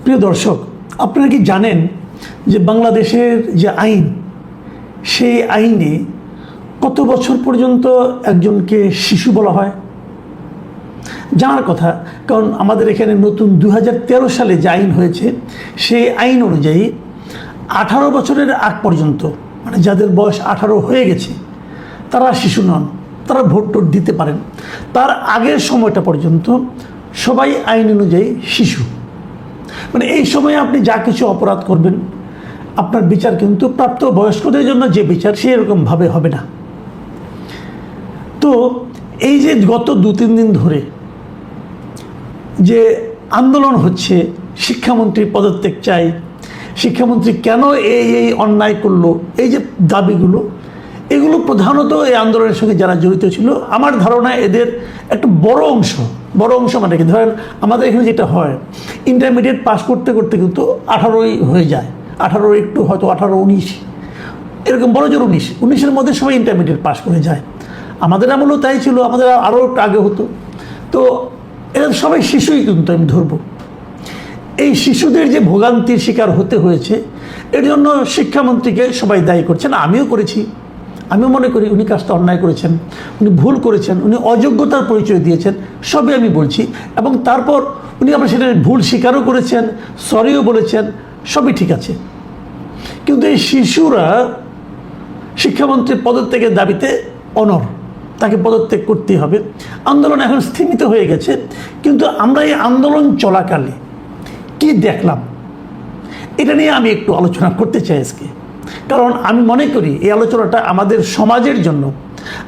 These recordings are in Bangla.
প্রিয় দর্শক, আপনারা কি জানেন যে বাংলাদেশের যে আইন, সেই আইনে কত বছর পর্যন্ত একজনকে শিশু বলা হয়? জানার কথা, কারণ আমাদের এখানে নতুন 2013 সালে যে আইন হয়েছে, সেই আইন অনুযায়ী 18 বছরের আগ পর্যন্ত, মানে যাদের বয়স 18 হয়ে গেছে, তারা শিশু নন, তারা ভোট টোট দিতে পারেন। তার আগের সময়টা পর্যন্ত সবাই আইন অনুযায়ী শিশু। মানে এই সময়ে আপনি যা কিছু অপরাধ করবেন, আপনার বিচার কিন্তু প্রাপ্ত বয়স্কদের জন্য যে বিচার, সেরকমভাবে হবে না। তো এই যে গত 2-3 দিন ধরে যে আন্দোলন হচ্ছে, শিক্ষামন্ত্রীর পদত্যাগ চাই, শিক্ষামন্ত্রী কেন এই অন্যায় করলো, এই যে দাবিগুলো, এগুলো প্রধানত এই আন্দোলনের সঙ্গে যারা জড়িত ছিল, আমার ধারণা এদের একটা বড় অংশ মানে কি, ধরেন আমাদের এখানে যেটা হয়, ইন্টারমিডিয়েট পাস করতে করতে কিন্তু 18ই হয়ে যায়, 18 একটু হয়তো 18-19, এরকম বড় জোর 19-19-এর মধ্যে সবাই ইন্টারমিডিয়েট পাস করে যায়। আমাদের আমলেও তাই ছিল, আমাদের আরও একটু আগে হতো। তো এরা সবাই শিশুই কিন্তু আমি ধরবো। এই শিশুদের যে ভোগান্তির শিকার হতে হয়েছে, এর জন্য শিক্ষামন্ত্রীকে সবাই দায়ী করছেন। আমিও করেছি, আমিও মনে করি উনি কাজটা অন্যায় করেছেন, উনি ভুল করেছেন, উনি অযোগ্যতার পরিচয় দিয়েছেন, সবই আমি বলছি। এবং তারপর উনি আবার সেটা ভুল স্বীকারও করেছেন, সরিও বলেছেন, সবই ঠিক আছে। কিন্তু এই শিশুরা শিক্ষামন্ত্রীর পদত্যাগের দাবিতে অনড়, তাকে পদত্যাগ করতেই হবে। আন্দোলন এখন স্থিমিত হয়ে গেছে, কিন্তু আমরা এই আন্দোলন চলাকালে কি দেখলাম, এটা নিয়ে আমি একটু আলোচনা করতে চাই আজকে। কারণ আমি মনে করি এই আলোচনাটা আমাদের সমাজের জন্য,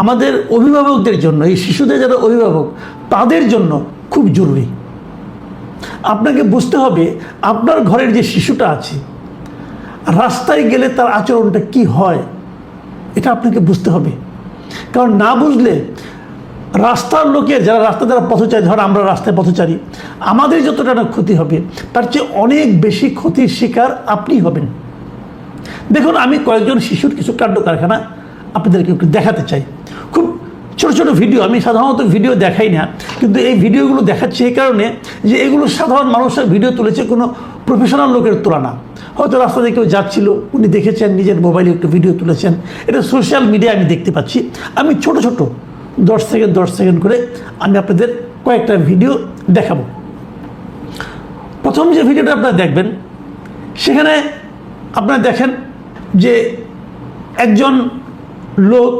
আমাদের অভিভাবকদের জন্য, এই শিশুদের যারা অভিভাবক, তাদের জন্য খুব জরুরি। আপনাকে বুঝতে হবে আপনার ঘরের যে শিশুটা আছে, রাস্তায় গেলে তার আচরণটা কি হয়, এটা আপনাকে বুঝতে হবে। কারণ না বুঝলে রাস্তার লোকের, যারা পথচারী, ধর আমরা রাস্তায় পথচারী, আমাদের যতটা না ক্ষতি হবে, তার চেয়ে অনেক বেশি ক্ষতির শিকার আপনি হবেন। দেখুন, আমি কয়েকজন শিশুর কিছু কাণ্ড কারখানা আপনাদেরকে একটু দেখাতে চাই। খুব ছোট ছোট ভিডিও, আমি সাধারণত ভিডিও দেখাই না, কিন্তু এই ভিডিওগুলো দেখাচ্ছি এই কারণে যে এগুলো সাধারণ মানুষের ভিডিও তুলেছে, কোনো প্রফেশনাল লোকের তোলা না। হয়তো রাস্তা দিয়ে কেউ যাচ্ছিল, উনি দেখেছেন, নিজের মোবাইলে একটু ভিডিও তুলেছেন, এটা সোশ্যাল মিডিয়ায় আমি দেখতে পাচ্ছি। আমি ছোট 10 সেকেন্ড করে আমি আপনাদের কয়েকটা ভিডিও দেখাবো। প্রথম যে ভিডিওটা আপনারা দেখবেন, সেখানে আপনারা দেখেন যে একজন লোক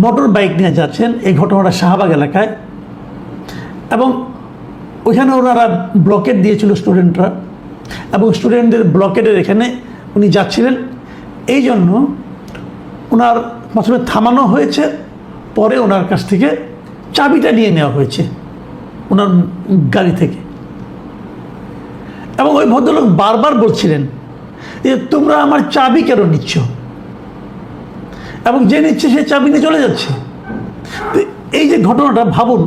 মোটর বাইক নিয়ে যাচ্ছেন। এই ঘটনাটা শাহবাগ এলাকায়, এবং ওইখানে ওনারা ব্লকেট দিয়েছিল স্টুডেন্টরা, এবং স্টুডেন্টদের ব্লকেটের এখানে উনি যাচ্ছিলেন। এই জন্য ওনার প্রথমে থামানো হয়েছে, পরে ওনার কাছ থেকে চাবিটা নিয়ে নেওয়া হয়েছে ওনার গাড়ি থেকে। এবং ওই ভদ্রলোক বারবার বলছিলেন যে তোমরা আমার চাবি কেন নিচ্ছ, এবং যে নিচ্ছে সে চাবি নিয়ে চলে যাচ্ছে। তো এই যে ঘটনাটা, ভাবুন,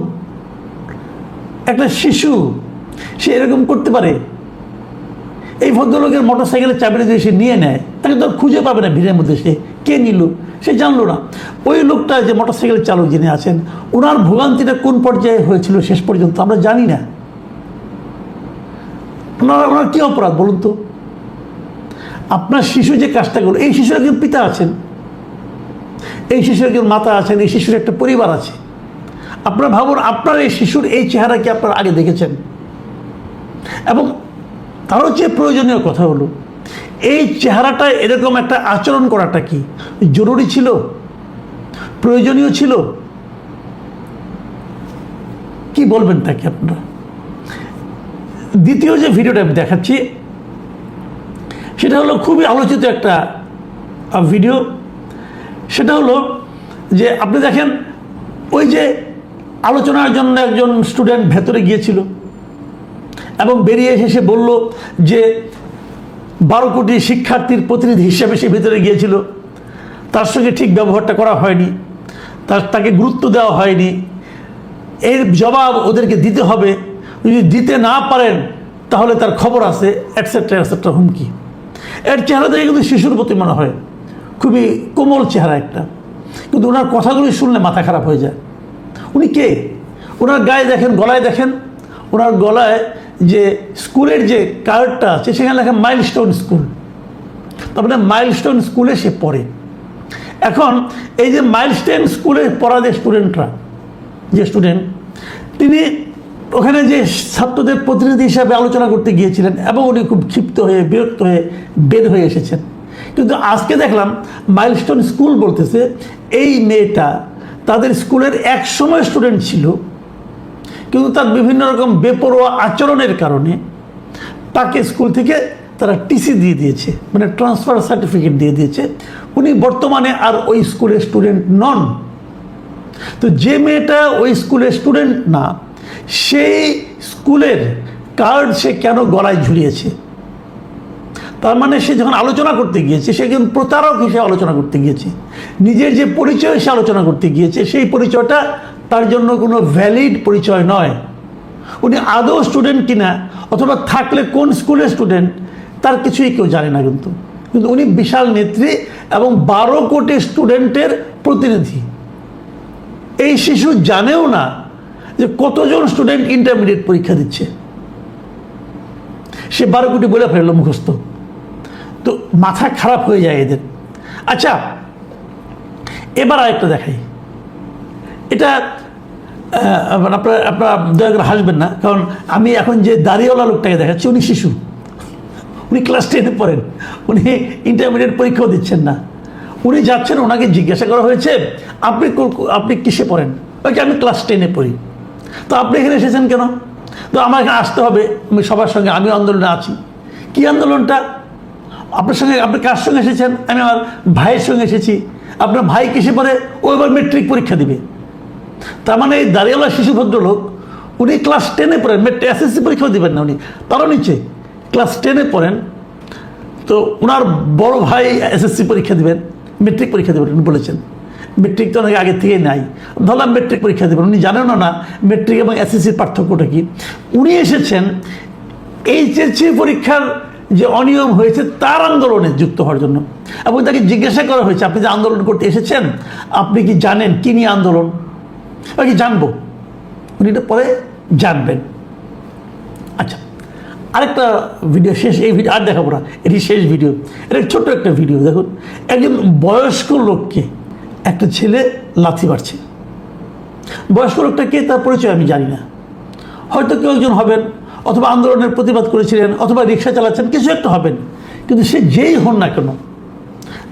একটা শিশু সে এরকম করতে পারে? এই ভদ্রলোকের মোটরসাইকেলের চাবিটা যদি সে নিয়ে নেয়, তাকে তো খুঁজে পাবে না ভিড়ের মধ্যে, সে কে নিল সে জানলো না। ওই লোকটা, যে মোটরসাইকেল চালক যিনি আছেন, ওনার ভোগান্তিটা কোন পর্যায়ে হয়েছিল শেষ পর্যন্ত আমরা জানি না। ওনার কী অপরাধ বলুন তো? আপনার শিশু যে কাজটা করলো, এই শিশুর একজন পিতা আছেন, এই শিশুর একজন মাতা আছেন, এই শিশুর একটা পরিবার আছে। আপনারা ভাবুন, আপনার এই শিশুর এই চেহারা কি আপনারা আগে দেখেছেন? এবং তারও চেয়ে প্রয়োজনীয় কথা হলো, এই চেহারাটা এরকম একটা আচরণ করাটা কি জরুরি ছিল, প্রয়োজনীয় ছিল? কি বলবেন তাকে আপনারা? দ্বিতীয় যে ভিডিওটা আমি দেখাচ্ছি, সেটা হলো খুবই আলোচিত একটা ভিডিও। সেটা হলো যে আপনি দেখেন, ওই যে আলোচনার জন্য একজন স্টুডেন্ট ভেতরে গিয়েছিল, এবং বেরিয়ে এসে সে বলল যে 12 কোটি শিক্ষার্থীর প্রতিনিধি হিসেবে সে ভেতরে গিয়েছিল, তার সঙ্গে ঠিক ব্যবহারটা করা হয়নি, তাকে গুরুত্ব দেওয়া হয়নি, এর জবাব ওদেরকে দিতে হবে, যদি দিতে না পারেন তাহলে তার খবর আছে, এটসেট্রা হুমকি। এর চেহারা দেখে কিন্তু শিশুর প্রতি মনে হয় খুবই কোমল চেহারা একটা, কিন্তু ওনার কথাগুলি শুনলে মাথা খারাপ হয়ে যায়। উনি কে? ওনার গায়ে দেখেন, গলায় দেখেন, ওনার গলায় যে স্কুলের যে কার্ডটা আছে সেখানে লেখা মাইলস্টোন স্কুল, তার মানে মাইলস্টোন স্কুলে সে পড়ে। এখন এই যে মাইলস্টোন স্কুলে পড়া যে স্টুডেন্ট তিনি ওখানে যে ছাত্রদের প্রতিনিধি হিসাবে আলোচনা করতে গিয়েছিলেন এবং উনি খুব ক্ষিপ্ত হয়ে বিরক্ত হয়ে বের হয়ে এসেছেন। কিন্তু আজকে দেখলাম মাইলস্টোন স্কুল বলতেছে এই মেয়েটা তাদের স্কুলের এক সময় স্টুডেন্ট ছিল, কিন্তু তার বিভিন্ন রকম বেপরোয়া আচরণের কারণে তাকে স্কুল থেকে তারা টিসি দিয়ে দিয়েছে, মানে ট্রান্সফার সার্টিফিকেট দিয়ে দিয়েছে। উনি বর্তমানে আর ওই স্কুলের স্টুডেন্ট নন। তো যে মেয়েটা ওই স্কুলের স্টুডেন্ট না, সেই স্কুলের কার্ড সে কেন গলায় ঝুলিয়েছে? তার মানে সে যখন আলোচনা করতে গিয়েছে সে একজন প্রতারক হিসেবে আলোচনা করতে গিয়েছে, নিজের যে পরিচয় সে আলোচনা করতে গিয়েছে সেই পরিচয়টা তার জন্য কোনো ভ্যালিড পরিচয় নয়। উনি আদৌ স্টুডেন্ট কিনা অথবা থাকলে কোন স্কুলের স্টুডেন্ট তার কিছুই কেউ জানে না, কিন্তু উনি বিশাল নেত্রী এবং 12 কোটি স্টুডেন্টের প্রতিনিধি। এই শিশু জানেও না যে কতজন স্টুডেন্ট ইন্টারমিডিয়েট পরীক্ষা দিচ্ছে, সে 12 কোটি বলে ফেললো মুখস্থ। তো মাথা খারাপ হয়ে যায় এদের। আচ্ছা, এবার আরেকটা দেখাই। এটা আপনারা দয়া করে হাসবেন না, কারণ আমি এখন যে দাড়িওয়ালা লোকটাকে দেখাচ্ছি উনি শিশু, উনি ক্লাস 10-এ পড়েন, উনি ইন্টারমিডিয়েট পরীক্ষাও দিচ্ছেন না। উনি যাচ্ছেন, ওনাকে জিজ্ঞাসা করা হয়েছে আপনি কিসে পড়েন? ওকে আমি ক্লাস 10-এ পড়ি। তো আপনি এখানে এসেছেন কেন? তো আমার এখানে আসতে হবে, আমি সবার সঙ্গে, আমি আন্দোলনে আছি। কি আন্দোলনটা? আপনি কার সঙ্গে এসেছেন? আমি আমার ভাইয়ের সঙ্গে এসেছি। আপনার ভাই কিসে পড়ে? ও এবার মেট্রিক পরীক্ষা দিবে। তার মানে এই দাঁড়িয়েওয়ালা শিশু ভদ্রলোক উনি ক্লাস 10-এ পড়েন, এসএসসি পরীক্ষাও দিবেন না, উনি তারও নিচে ক্লাস 10-এ পড়েন। তো ওনার বড় ভাই এসএসসি পরীক্ষা দিবেন, মেট্রিক পরীক্ষা দেবেন উনি বলেছেন। মেট্রিক তো অনেক আগে থেকেই নাই, ধরলাম মেট্রিক পরীক্ষা দেবেন। উনি জানেন না মেট্রিক এবং এসএসসির পার্থক্যটা কি। উনি এসেছেন এইচএসসি পরীক্ষার যে অনিয়ম হয়েছে তার আন্দোলনে যুক্ত হওয়ার জন্য, এবং তাকে জিজ্ঞাসা করা হয়েছে আপনি যে আন্দোলন করতে এসেছেন আপনি কি জানেন কী নিয়ে আন্দোলন? কি জানবো, উনি এটা পরে জানবেন। আচ্ছা, আরেকটা ভিডিও শেষ, এই ভিডিও আর দেখাবো না, এটি শেষ ভিডিও। এটা ছোট্ট একটা ভিডিও। দেখুন, একজন বয়স্ক লোককে একটা ছেলে লাথি মারছে। বয়স্ক লোকটা কে তার পরিচয় আমি জানি না, হয়তো কেউ একজন হবেন, অথবা আন্দোলনের প্রতিবাদ করেছিলেন, অথবা রিক্সা চালাচ্ছেন, কিছু একটা হবেন। কিন্তু সে যেই হন না কেন,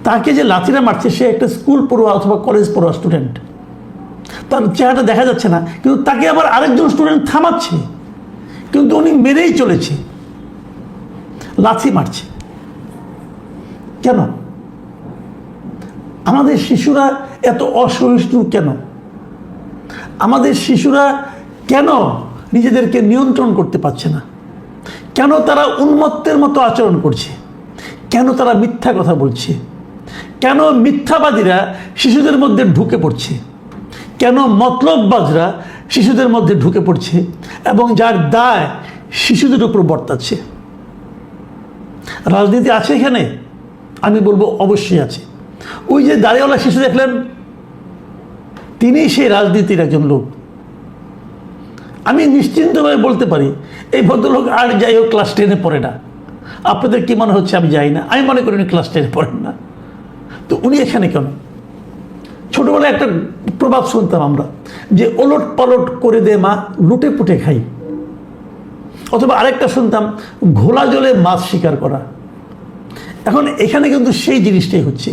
তাকে যে লাথিটা মারছে সে একটা স্কুল পড়ুয়া অথবা কলেজ পড়ুয়া স্টুডেন্ট। তার চেহারাটা দেখা যাচ্ছে না, কিন্তু তাকে আবার আরেকজন স্টুডেন্ট থামাচ্ছে, কিন্তু উনি মেরেই চলেছে, লাথি মারছে। কেন? আমাদের শিশুরা এত অসহিষ্ণু কেন? আমাদের শিশুরা কেন নিজেদেরকে নিয়ন্ত্রণ করতে পারছে না? কেন তারা উন্মত্তের মতো আচরণ করছে? কেন তারা মিথ্যা কথা বলছে? কেন মিথ্যাবাদীরা শিশুদের মধ্যে ঢুকে পড়ছে? কেন মতলববাজরা শিশুদের মধ্যে ঢুকে পড়ছে এবং যার দায় শিশুদের উপর বর্তাচ্ছে? রাজনীতি আছে এখানে? আমি বলবো অবশ্যই আছে। ওই যে দাড়িওয়ালা শিশু দেখলেন, তিনি সেই রাজনীতির একজন লোক। আমি নিশ্চিন্তভাবে বলতে পারি এই ভদ্রলোক আর যাই হোক ক্লাস 10-এ পড়ে না। আপনাদের কি মনে হচ্ছে আমি যাই না? আমি মনে করি উনি ক্লাস 10-এ পড়েন না। তো উনি এখানে কেন? ছোটবেলায় একটা প্রবাদ শুনতাম আমরা, যে ওলট পালট করে দে মা, লুটে পুটে খাই। অথবা আরেকটা শুনতাম, ঘোলা জলে মাছ শিকার করা। এখন এখানে কিন্তু সেই জিনিসটাই হচ্ছে।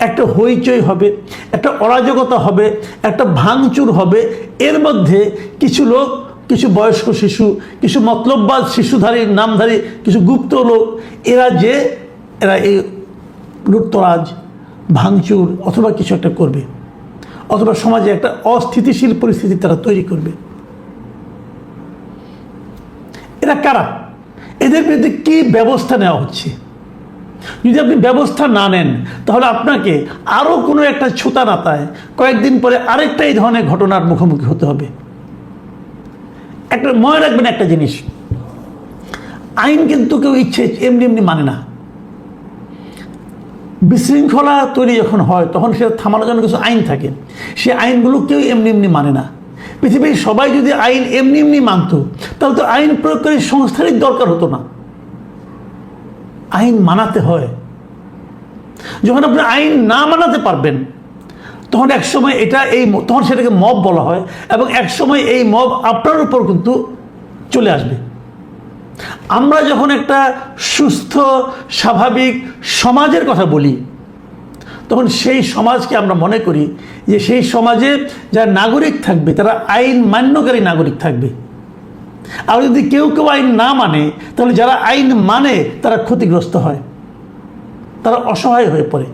একটা হইচই হবে, একটা অরাজকতা হবে, একটা ভাঙচুর হবে। এর মধ্যে কিছু লোক, কিছু বয়স্ক শিশু, কিছু মতলববাজ শিশুধারী নামধারী কিছু গুপ্ত লোক, এরা এই লুটতরাজ, ভাঙচুর অথবা কিছু একটা করবে, অথবা সমাজে একটা অস্থিতিশীল পরিস্থিতি তারা তৈরি করবে। এরা কারা? এদের বিরুদ্ধে কী ব্যবস্থা নেওয়া হচ্ছে? যদি আপনি ব্যবস্থা না নেন তাহলে আপনাকে আরও কোনো একটা ছুতা নাতায় কয়েকদিন পরে আরেকটা এই ধরনের ঘটনার মুখোমুখি হতে হবে। একটা মনে রাখবেন একটা জিনিস, আইন কিন্তু কেউ ইচ্ছে এমনি এমনি মানে না। বিশৃঙ্খলা তৈরি যখন হয় তখন সেটা থামানোর জন্য কিছু আইন থাকে, সে আইনগুলো কেউ এমনি এমনি মানে না। পৃথিবীর সবাই যদি আইন এমনি এমনি মানত, তাহলে তো আইন প্রয়োগকারী সংস্থারই দরকার হতো না। আইন মানাতে হয়। যখন আপনি আইন না মানাতে পারবেন, তখন একসময় তখন সেটাকে মব বলা হয়, এবং একসময় এই মব আপনার উপর কিন্তু চলে আসবে। আমরা যখন একটা সুস্থ স্বাভাবিক সমাজের কথা বলি, তখন সেই সমাজকে আমরা মনে করি যে সেই সমাজে যারা নাগরিক থাকবে তারা আইন মান্যকারী নাগরিক থাকবে। আর যদি কেউ কেউ আইন না মানে, তাহলে যারা আইন মানে তারা ক্ষতিগ্রস্ত হয়, তারা অসহায় হয়ে পড়ে।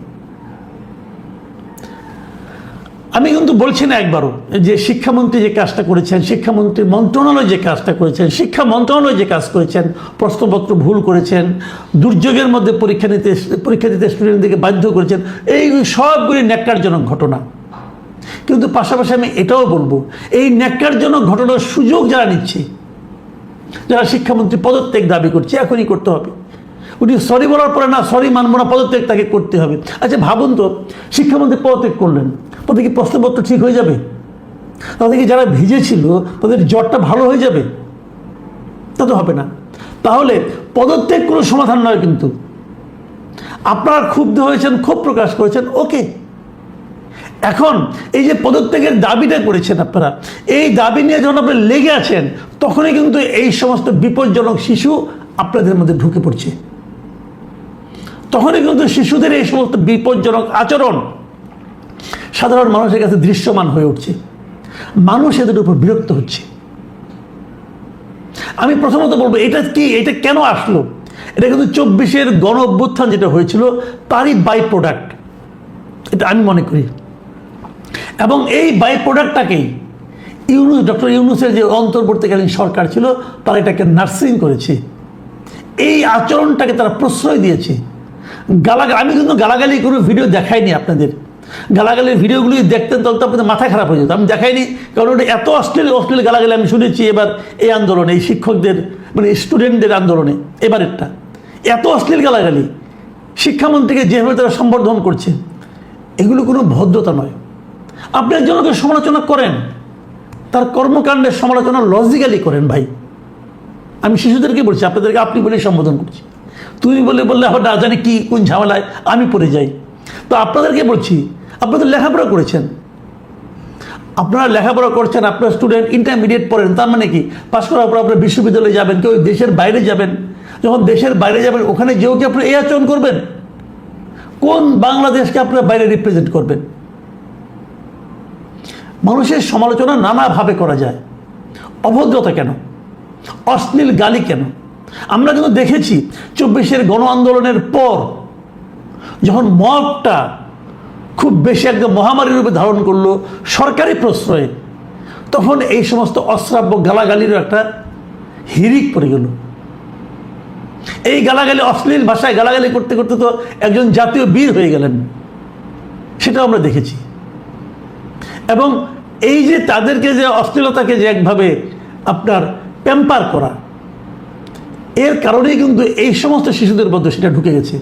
আমি কিন্তু বলছি না একবারও যে শিক্ষামন্ত্রী যে কাজটা করেছেন, শিক্ষামন্ত্রী মন্ত্রণালয় যে কাজটা করেছেন, শিক্ষা মন্ত্রণালয় যে কাজ করেছেন, প্রশ্নপত্র ভুল করেছেন, দুর্যোগের মধ্যে পরীক্ষা দিতে স্টুডেন্টদেরকে বাধ্য করেছেন, এই সবগুলি ন্যাক্কারজনক ঘটনা। কিন্তু পাশাপাশি আমি এটাও বলবো, এই ন্যাক্কারজনক ঘটনার সুযোগ যারা নিচ্ছে, যারা শিক্ষামন্ত্রী পদত্যাগ দাবি করছে, এখনই করতে হবে। উনি সরি বলার পরে না, সরি মানবো না, পদত্যাগ তাকে করতে হবে। আচ্ছা ভাবুন তো, শিক্ষামন্ত্রী পদত্যাগ করলেন, তাদের কি প্রশ্নপত্র ঠিক হয়ে যাবে? তাদের কি যারা ভিজেছিল তাদের জ্বরটা ভালো হয়ে যাবে? তা তো হবে না। তাহলে পদত্যাগ কোনো সমাধান নয়। কিন্তু আপনারা ক্ষুব্ধ হয়েছেন, ক্ষোভ প্রকাশ করেছেন, ওকে। এখন এই যে পদত্যাগের দাবিটা করেছেন আপনারা, এই দাবি নিয়ে যখন আপনি লেগে আছেন, তখনই কিন্তু এই সমস্ত বিপজ্জনক শিশু আপনাদের মধ্যে ঢুকে পড়ছে। তখনই কিন্তু শিশুদের এই সমস্ত বিপজ্জনক আচরণ সাধারণ মানুষের কাছে দৃশ্যমান হয়ে উঠছে। মানুষ এদের উপর বিরক্ত হচ্ছে। আমি প্রথমত বলবো, এটা কি, এটা কেন আসলো? এটা কিন্তু 24-এর গণ অভ্যুত্থান যেটা হয়েছিল তারই বাই প্রোডাক্ট, এটা আমি মনে করি। এবং এই বাই প্রোডাক্টটাকেই ডক্টর ইউনূসের যে অন্তর্বর্তীকালীন সরকার ছিল, তারা এটাকে নার্সিং করেছে। এই আচরণটাকে তারা প্রশ্রয় দিয়েছে। আমি কিন্তু গালাগালি কোনো ভিডিও দেখাইনি আপনাদের। গালাগালির ভিডিওগুলি দেখতেন তাহলে তো আপনাদের মাথা খারাপ হয়ে যেত। আমি দেখাইনি, কারণ ওটা এত অশ্লীল গালাগালি আমি শুনেছি এবার এই আন্দোলনে, এই শিক্ষকদের মানে স্টুডেন্টদের আন্দোলনে এবারেরটা। এত অশ্লীল গালাগালি, শিক্ষামন্ত্রীকে যেভাবে তারা সম্বর্ধন করছে, এগুলো কোনো ভদ্রতা নয়। আপনি একজনকে সমালোচনা করেন, তার কর্মকাণ্ডের সমালোচনা লজিক্যালি করেন ভাই। আমি শিশুদেরকে বলছি, আপনাদেরকে আপনি বলেই সম্বোধন করছি। তুমি বললে আবার না জানি কি কোন ঝামেলায় আমি পড়ে যাই। তো আপনাদেরকে বলছি, আপনাদের লেখাপড়া করেছেন, আপনারা লেখাপড়া করছেন, আপনার স্টুডেন্ট ইন্টারমিডিয়েট পড়েন, তার মানে কি পাশ করার পর আপনারা বিশ্ববিদ্যালয়ে যাবেন, কেউ দেশের বাইরে যাবেন। যখন দেশের বাইরে যাবেন, ওখানে যেও কি আপনারা এই আচরণ করবেন? কোন বাংলাদেশকে আপনারা বাইরে রিপ্রেজেন্ট করবেন? মানুষের সমালোচনা নানাভাবে করা যায়। অভদ্রতা কেন? অশ্লীল গালি কেন? আমরা কিন্তু দেখেছি 24-এর গণ আন্দোলনের পর যখন মবটা খুব বেশি একদম মহামারীর রূপে ধারণ করলো সরকারি প্রশ্রয়ে, তখন এই সমস্ত অশ্রাব্য গালাগালিরও একটা হিড়িক পড়ে গেল। এই গালাগালি, অশ্লীল ভাষায় গালাগালি করতে করতে তো একজন জাতীয় বীর হয়ে গেলেন, সেটাও আমরা দেখেছি। এবং এই যে তাদেরকে যে অশ্লীলতাকে যে একভাবে আপনার প্যাম্পার করা, এর কারণেই কিন্তু এই সমস্ত শিশুদের মধ্যে সেটা ঢুকে গেছে।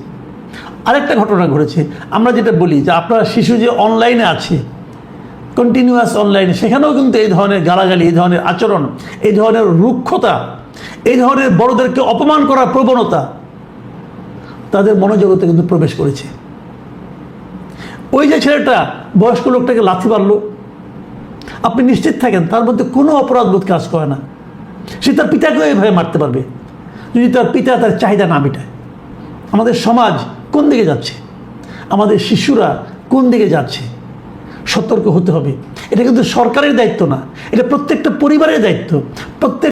আরেকটা ঘটনা ঘটেছে, আমরা যেটা বলি যে আপনার শিশু যে অনলাইনে আছে, কন্টিনিউয়াস অনলাইনে, সেখানেও কিন্তু এই ধরনের গালাগালি, এই ধরনের আচরণ, এই ধরনের রুক্ষতা, এই ধরনের বড়দেরকে অপমান করার প্রবণতা তাদের মনোজগতে কিন্তু প্রবেশ করেছে। ওই যে ছেলেটা বয়স্ক লোকটাকে লাথি মারলো, আপনি নিশ্চিত থাকেন তার মধ্যে কোনো অপরাধবোধ কাজ করে না। সে তার পিতাকেও এইভাবে মারতে পারবে যদি তার পিতা তার চাহিদা না মেটায়। আমাদের সমাজ কোন দিকে যাচ্ছে? আমাদের শিশুরা কোন দিকে যাচ্ছে? সতর্ক হতে হবে। এটা কিন্তু সরকারের দায়িত্ব না, এটা প্রত্যেকটা পরিবারের দায়িত্ব। প্রত্যেক